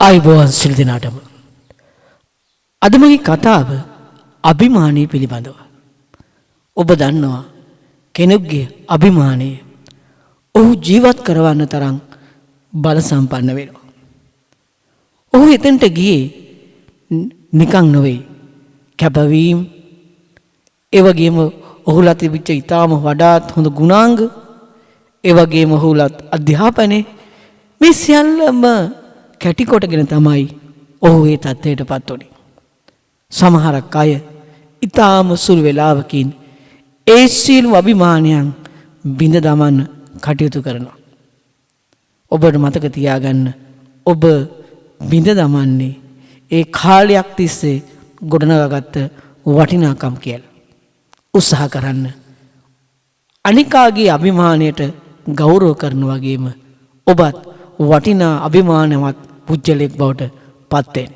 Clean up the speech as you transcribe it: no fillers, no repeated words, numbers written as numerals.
ආයුබෝවන් සියලු දෙනාටම. අද මගේ කතාව අභිමානය පිළිබඳව. ඔබ දන්නවා කෙනෙකුගේ අභිමානය ඔහු ජීවත් කරවන්න තරම් බල සම්පන්න වෙනවා. ඔහු එතනට ගියේ නිකන් නෙවෙයි. කැපවීම ඒ වගේම ඔහුලා තිබිච්ච ඊටාම වඩාත් හොඳ ගුණාංග ඒ වගේම ඔහුලත් අධ්‍යාපනයේ මේ සියල්ලම කැටි කොටගෙන තමයි ඔහු ඒ තත්ත්වයටපත් උනේ. සමහරක් අය ඊටාම සුළු වේලාවකින් ඒ සීල අභිමානයන් බිඳ දමන්න කටයුතු කරනවා. ඔබට මතක තියාගන්න ඔබ බිඳ දමන්නේ ඒ කාලයක් තිස්සේ ගොඩනගාගත්ත වටිනාකම් කියලා. උත්සාහ කරන්න. අනිකාගේ අභිමානයට ගෞරව කරන වගේම ඔබත් වටිනා අභිමානවත් පුජ්‍යලෙක් බවට පත් වෙන්න.